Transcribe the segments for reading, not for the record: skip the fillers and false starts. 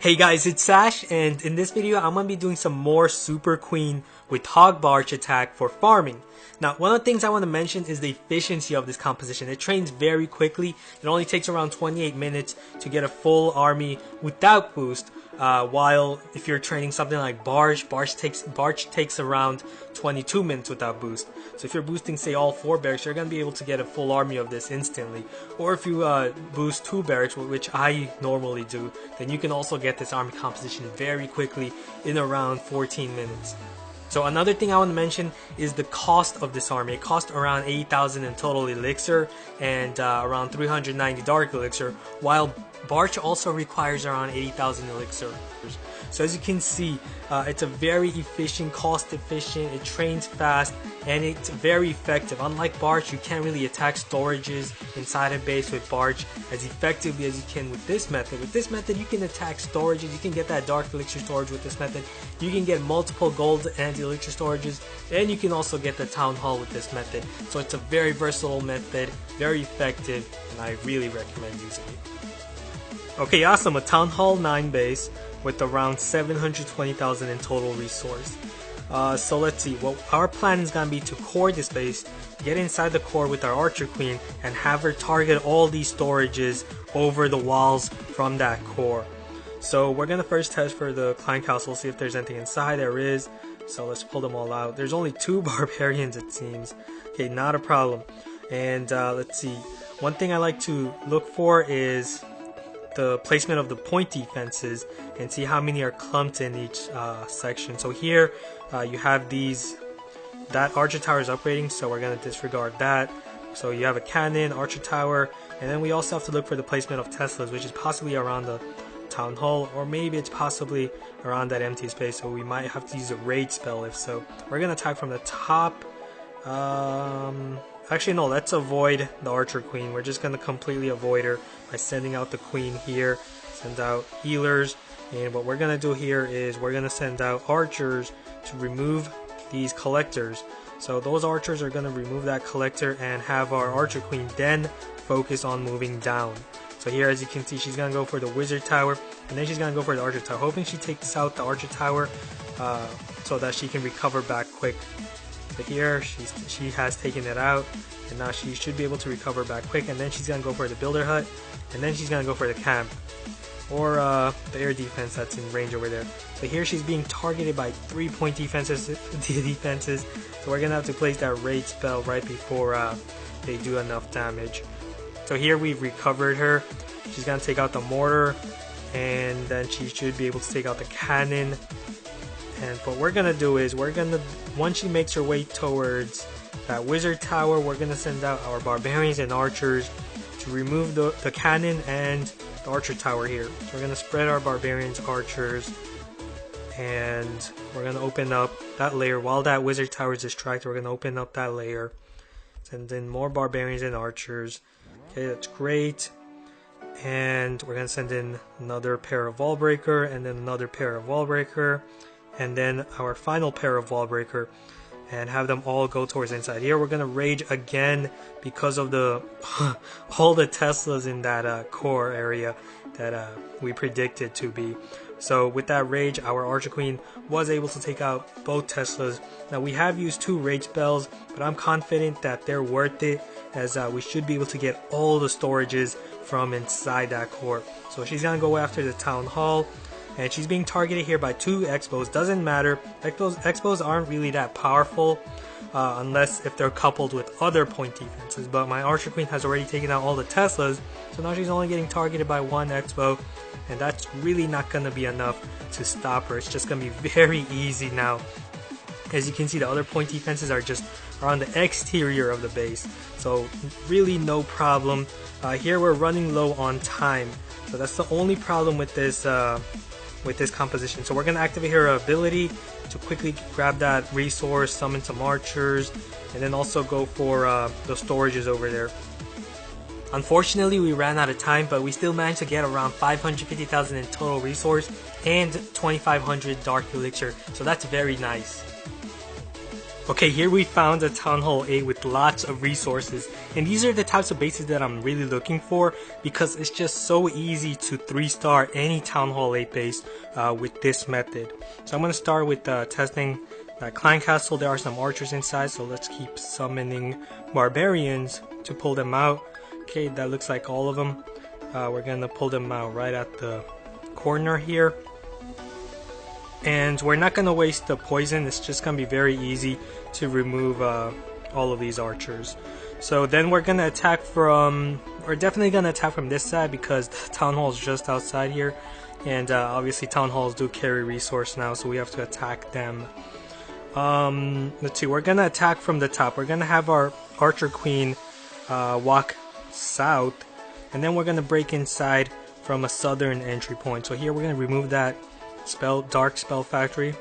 Hey guys, it's Sash, and in this video I'm going to be doing some more Super Queen with HogBarch attack for farming. Now, one of the things I want to mention is the efficiency of this composition. It trains very quickly. It only takes around 28 minutes to get a full army without boost, while if you're training something like Barch takes around 22 minutes without boost. So if you're boosting, say, all 4 barracks, you're going to be able to get a full army of this instantly. Or if you boost 2 barracks, which I normally do, then you can also get this army composition very quickly in around 14 minutes. So another thing I want to mention is the cost of this army. It costs around 80,000 in total elixir and around 390 Dark Elixir, while Barch also requires around 80,000 elixir. So as you can see, it's a very efficient, cost efficient, it trains fast, and it's very effective. Unlike Barch, you can't really attack storages inside a base with Barch as effectively as you can with this method. With this method, you can attack storages, you can get that Dark Elixir storage with this method, you can get multiple gold and elixir storages, and you can also get the Town Hall with this method. So it's a very versatile method, very effective, and I really recommend using it. Okay, awesome, a Town Hall 9 base with around 720,000 in total resource. So let's see, what our plan is going to be to core this base, get inside the core with our Archer Queen, and have her target all these storages over the walls from that core. So we're going to first test for the Client Castle, see if there's anything inside. There is, so let's pull them all out. There's only 2 barbarians it seems. Okay, not a problem. And let's see, one thing I like to look for is the placement of the point defenses and see how many are clumped in each section. So here you have that Archer Tower is upgrading, so we're going to disregard that. So you have a cannon, Archer Tower, and then we also have to look for the placement of Teslas, which is possibly around the Town Hall, or maybe it's possibly around that empty space, so we might have to use a raid spell if so. We're going to attack from the top. Actually no, let's avoid the Archer Queen. We're just going to completely avoid her by sending out the Queen here, send out healers, and what we're going to do here is we're going to send out archers to remove these collectors. So those archers are going to remove that collector and have our Archer Queen then focus on moving down. So here, as you can see, she's going to go for the Wizard Tower, and then she's going to go for the Archer Tower, hoping she takes out the Archer Tower so that she can recover back quick. So here, she has taken it out, and now she should be able to recover back quick, and then she's going to go for the Builder Hut, and then she's going to go for the camp, or the air defense that's in range over there. So here she's being targeted by 3-point defenses, so we're going to have to place that raid spell right before they do enough damage. So here we've recovered her. She's going to take out the mortar, and then she should be able to take out the cannon. And what we're going to do is once she makes her way towards that Wizard Tower, we're going to send out our barbarians and archers to remove the cannon and the Archer Tower here. So we're going to spread our barbarians, archers, and we're going to open up that layer. While that Wizard Tower is distracted, we're going to open up that layer. Send in more barbarians and archers. Okay, that's great. And we're going to send in another pair of Wallbreaker, and then another pair of Wallbreaker, and then our final pair of Wallbreaker, and have them all go towards inside. Here we're going to rage again because of the all the Teslas in that core area that we predicted to be. So with that rage, our Archer Queen was able to take out both Teslas. Now we have used 2 rage spells, but I'm confident that they're worth it, as we should be able to get all the storages from inside that core. So she's going to go after the Town Hall, and she's being targeted here by 2 Expos. Doesn't matter, Expos aren't really that powerful unless if they're coupled with other point defenses, but my Archer Queen has already taken out all the Teslas, so now she's only getting targeted by 1 Expo, and that's really not going to be enough to stop her. It's just going to be very easy now. As you can see, the other point defenses are on the exterior of the base, so really no problem. Here we're running low on time, so that's the only problem with this composition. So we're going to activate her ability to quickly grab that resource, summon some archers, and then also go for the storages over there. Unfortunately, we ran out of time, but we still managed to get around 550,000 in total resource and 2,500 Dark Elixir, so that's very nice. Okay, here we found a Town Hall 8 with lots of resources, and these are the types of bases that I'm really looking for because it's just so easy to 3-star any Town Hall 8 base with this method. So I'm going to start with testing that Clan Castle. There are some archers inside, so let's keep summoning barbarians to pull them out. Okay, that looks like all of them. We're going to pull them out right at the corner here. And we're not going to waste the poison, it's just going to be very easy to remove all of these archers. So then we're going to attack from, we're definitely going to attack from this side because the Town Hall is just outside here. And obviously Town Halls do carry resource now, so we have to attack them. Let's see, we're going to attack from the top. We're going to have our Archer Queen walk south, and then we're going to break inside from a southern entry point. So here we're going to remove that Dark Spell Factory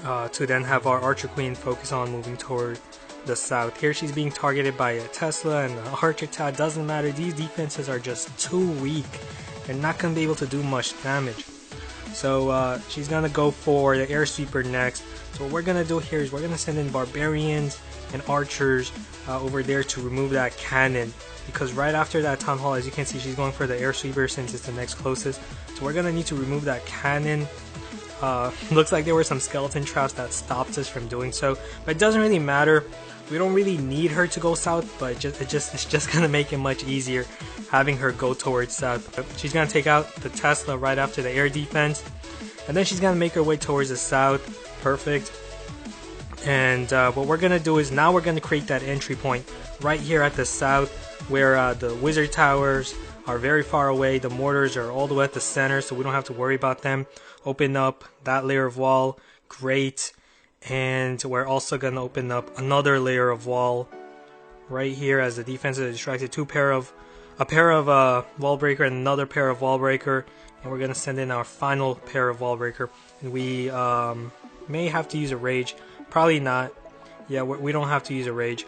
to then have our Archer Queen focus on moving toward the south. Here she's being targeted by a Tesla and the Archer Tower. Doesn't matter, these defenses are just too weak. They're not going to be able to do much damage. So she's going to go for the Air Sweeper next. So what we're going to do here is we're going to send in Barbarians and Archers over there to remove that cannon. Because right after that Town Hall, as you can see, she's going for the Air Sweeper since it's the next closest. So we're going to need to remove that cannon. Looks like there were some skeleton traps that stopped us from doing so. But it doesn't really matter. We don't really need her to go south, but it's just going to make it much easier having her go towards south. But she's going to take out the Tesla right after the air defense. And then she's going to make her way towards the south. Perfect. And what we're going to do is now we're going to create that entry point right here at the south, where the wizard towers are very far away. The mortars are all the way at the center, so we don't have to worry about them. Open up that layer of wall. Great. And we're also going to open up another layer of wall right here as the defense is distracted. A pair of wall breaker and another pair of wall breaker. And we're going to send in our final pair of wall breaker. And we may have to use a rage. Probably not. Yeah, we don't have to use a rage.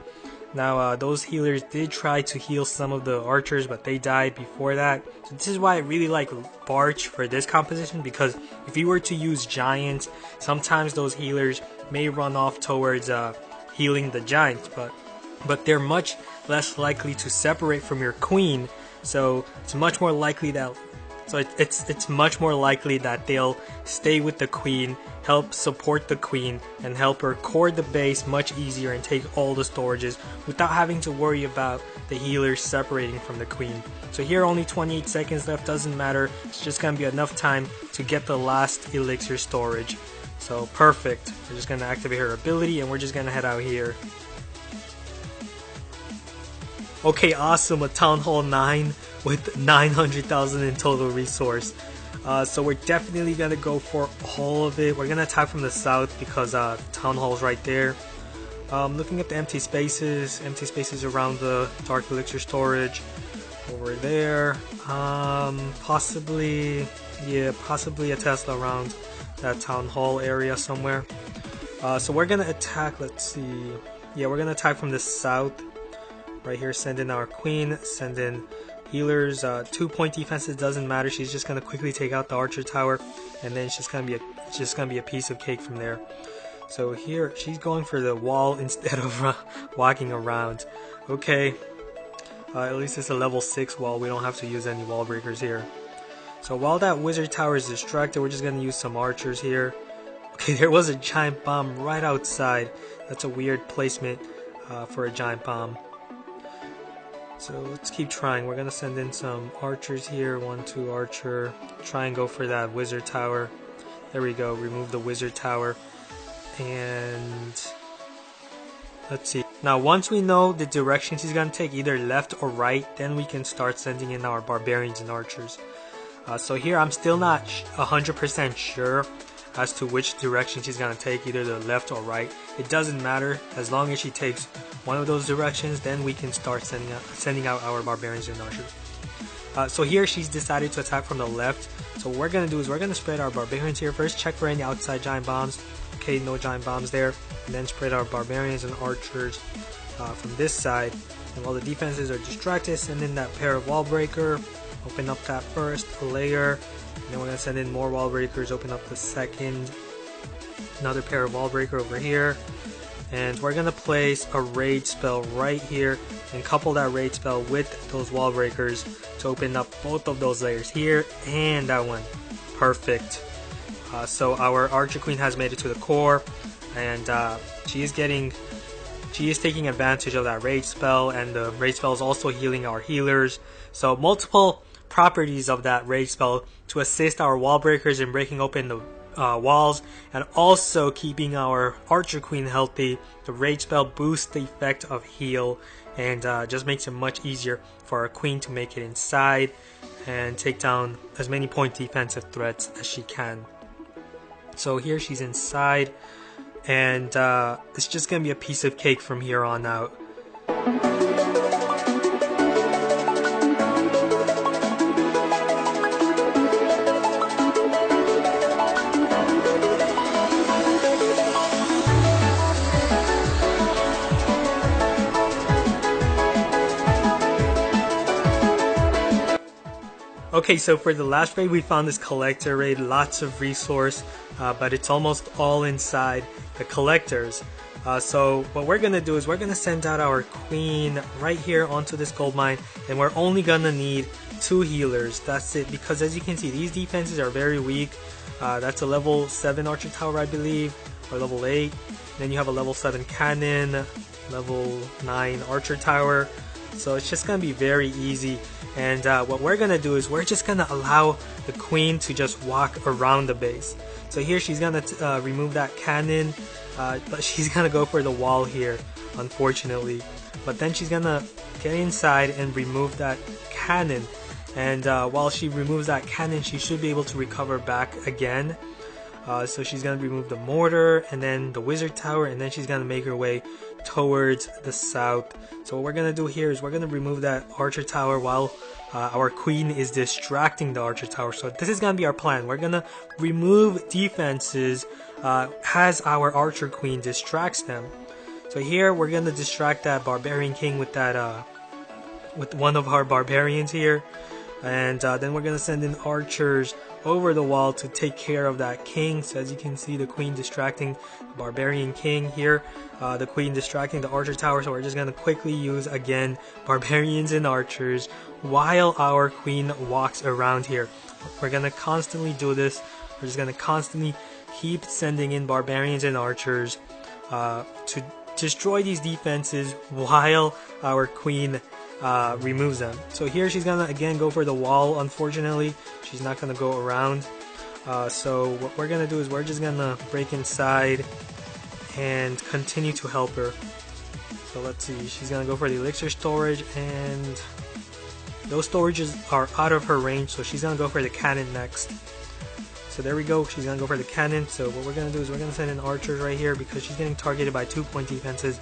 Now, those healers did try to heal some of the archers, but they died before that. So this is why I really like Barch for this composition, because if you were to use giants, sometimes those healers may run off towards healing the giants, but they're much less likely to separate from your queen. So it's much more likely that it's much more likely that they'll stay with the queen, help support the queen, and help her core the base much easier and take all the storages without having to worry about the healers separating from the queen. So here only 28 seconds left, doesn't matter, it's just going to be enough time to get the last elixir storage. So perfect, we're just going to activate her ability and we're just going to head out here. Okay, awesome, a Town Hall 9 with 900,000 in total resource. So we're definitely going to go for all of it. We're going to attack from the south because Town Hall's right there. Looking at the empty spaces around the Dark Elixir storage over there. Possibly a Tesla around that Town Hall area somewhere. So we're going to attack, let's see. Yeah, we're going to attack from the south. Right here, send in our queen, send in healers, 2-point defenses, doesn't matter. She's just gonna quickly take out the archer tower, and then it's just gonna be a piece of cake from there. So here she's going for the wall instead of walking around. Okay, at least it's a level 6 wall. We don't have to use any wall breakers here. So while that wizard tower is distracted, we're just gonna use some archers here. Okay, there was a giant bomb right outside. That's a weird placement for a giant bomb. So let's keep trying. We're gonna send in some archers here. 1, 2 archer. Try and go for that wizard tower. There we go. Remove the wizard tower. And let's see. Now once we know the directions he's gonna take, either left or right, then we can start sending in our barbarians and archers. So here I'm still not 100% sure as to which direction she's gonna take, either the left or right. It doesn't matter, as long as she takes one of those directions, then we can start sending out our barbarians and archers. So here she's decided to attack from the left. So what we're gonna do is we're gonna spread our barbarians here first, check for any outside giant bombs. Okay, no giant bombs there, and then spread our barbarians and archers from this side. And while the defenses are distracted, send in that pair of wall breaker, open up that first layer. And then we're going to send in more wall breakers, open up the second, another pair of wall breaker over here. And we're gonna place a raid spell right here and couple that raid spell with those wall breakers to open up both of those layers here and that one. Perfect. So our Archer Queen has made it to the core, and she is taking advantage of that rage spell, and the rage spell is also healing our healers. So multiple properties of that rage spell to assist our wall breakers in breaking open the walls, and also keeping our Archer Queen healthy. The rage spell boosts the effect of heal, and just makes it much easier for our queen to make it inside and take down as many point defensive threats as she can. So here she's inside, and it's just gonna be a piece of cake from here on out. Okay, so for the last raid we found this collector raid, lots of resource, but it's almost all inside the collectors. So what we're gonna do is we're gonna send out our queen right here onto this gold mine, and we're only gonna need 2 healers. That's it, because as you can see, these defenses are very weak. That's a level 7 archer tower, I believe, or level 8. Then you have a level 7 cannon, level 9 archer tower. So it's just gonna be very easy, and what we're gonna do is we're just gonna allow the queen to just walk around the base. So here she's gonna remove that cannon, but she's gonna go for the wall here, unfortunately. But then she's gonna get inside and remove that cannon, and while she removes that cannon, she should be able to recover back again. So she's gonna remove the mortar and then the wizard tower, and then she's gonna make her way towards the south. So what we're gonna do here is we're gonna remove that archer tower while our queen is distracting the archer tower. So this is gonna be our plan. We're gonna remove defenses as our archer queen distracts them. So here we're gonna distract that barbarian king with that with one of our barbarians here, and then we're gonna send in archers over the wall to take care of that king. So as you can see, the queen distracting the barbarian king here, the queen distracting the archer tower. So we're just gonna quickly use again barbarians and archers while our queen walks around here. We're gonna constantly do this. We're just gonna constantly keep sending in barbarians and archers to destroy these defenses while our queen removes them. So here she's gonna again go for the wall. Unfortunately, she's not gonna go around. So what we're gonna do is we're just gonna break inside and continue to help her. So let's see, she's gonna go for the elixir storage, and those storages are out of her range, so she's gonna go for the cannon next. So there we go, she's gonna go for the cannon. So what we're gonna do is we're gonna send in archers right here because she's getting targeted by 2-point defenses.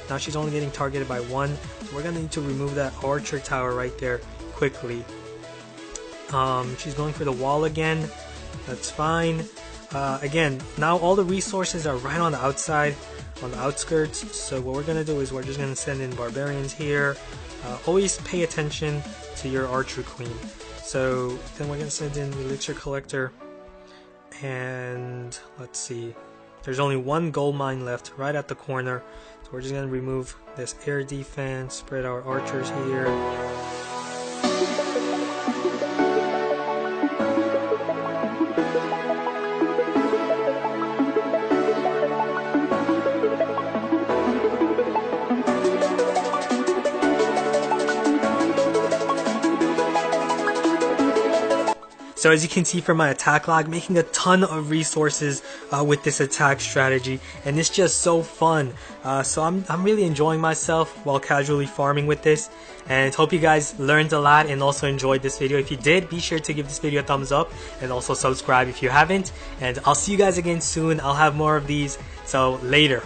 Now she's only getting targeted by 1, so we're gonna need to remove that archer tower right there quickly. She's going for the wall again. That's fine. Again, now all the resources are right on the outside, on the outskirts. So what we're gonna do is we're just gonna send in barbarians here. Always pay attention to your archer queen. So then we're gonna send in the elixir collector, and let's see, there's only 1 gold mine left right at the corner. So we're just gonna remove this air defense, spread our archers here. So as you can see from my attack log, making a ton of resources with this attack strategy, and it's just so fun. So I'm really enjoying myself while casually farming with this, and hope you guys learned a lot and also enjoyed this video. If you did, be sure to give this video a thumbs up and also subscribe if you haven't, and I'll see you guys again soon. I'll have more of these, so later.